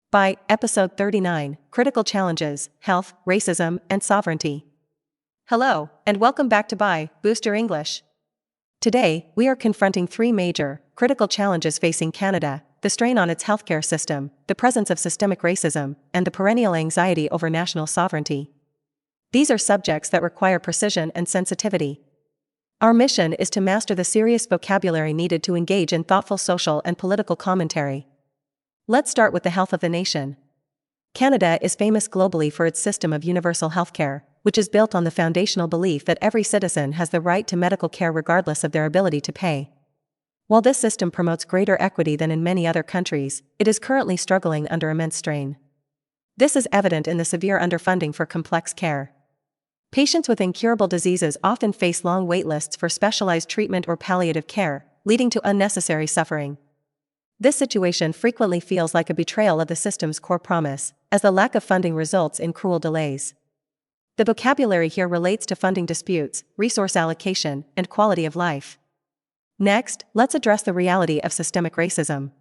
by Episode 39, Critical Challenges, Health, Racism, and Sovereignty. Hello, and welcome back to By Boost Your English. Today, we are confronting three major, critical challenges facing Canada: the strain on its healthcare system, the presence of systemic racism, and the perennial anxiety over national sovereignty. These are subjects that require precision and sensitivity. Our mission is to master the serious vocabulary needed to engage in thoughtful social and political commentary. Let's start with the health of the nation. Canada is famous globally for its system of universal healthcare, which is built on the foundational belief that every citizen has the right to medical care regardless of their ability to pay. While this system promotes greater equity than in many other countries, it is currently struggling under immense strain. This is evident in the severe underfunding for complex care. Patients with incurable diseases often face long wait lists for specialized treatment or palliative care, leading to unnecessary suffering. This situation frequently feels like a betrayal of the system's core promise, as the lack of funding results in cruel delays. The vocabulary here relates to funding disputes, resource allocation, and quality of life. Next, let's address the reality of systemic racism.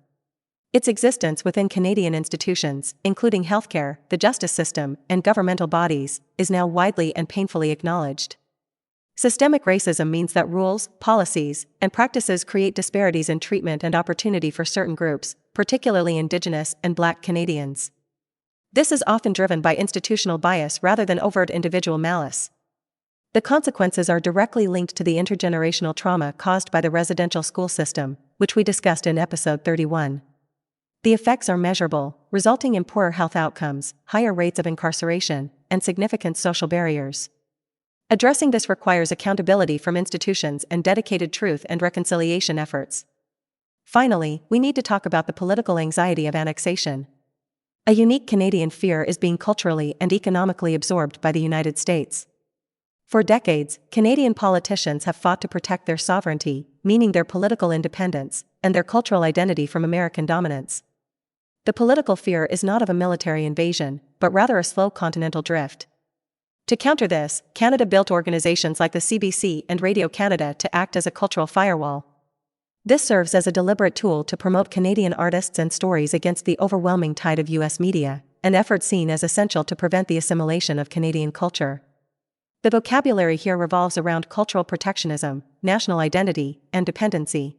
Its existence within Canadian institutions, including healthcare, the justice system, and governmental bodies, is now widely and painfully acknowledged. Systemic racism means that rules, policies, and practices create disparities in treatment and opportunity for certain groups, particularly Indigenous and Black Canadians. This is often driven by institutional bias rather than overt individual malice. The consequences are directly linked to the intergenerational trauma caused by the residential school system, which we discussed in Episode 31. The effects are measurable, resulting in poorer health outcomes, higher rates of incarceration, and significant social barriers. Addressing this requires accountability from institutions and dedicated truth and reconciliation efforts. Finally, we need to talk about the political anxiety of annexation. A unique Canadian fear is being culturally and economically absorbed by the United States. For decades, Canadian politicians have fought to protect their sovereignty, meaning their political independence, and their cultural identity from American dominance. The political fear is not of a military invasion, but rather a slow continental drift. To counter this, Canada built organizations like the CBC and Radio-Canada to act as a cultural firewall. This serves as a deliberate tool to promote Canadian artists and stories against the overwhelming tide of U.S. media, an effort seen as essential to prevent the assimilation of Canadian culture. The vocabulary here revolves around cultural protectionism, national identity, and dependency.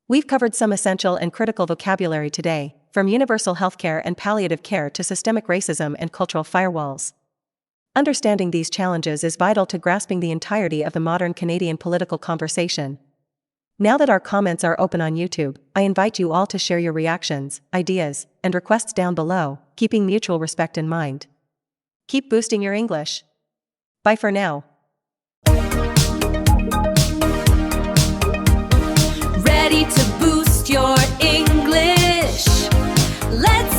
We've covered some essential and critical vocabulary today, from universal healthcare and palliative care to systemic racism and cultural firewalls. Understanding these challenges is vital to grasping the entirety of the modern Canadian political conversation. Now that our comments are open on YouTube, I invite you all to share your reactions, ideas, and requests down below, keeping mutual respect in mind. Keep boosting your English. Bye for now. Ready to boost your English? Let's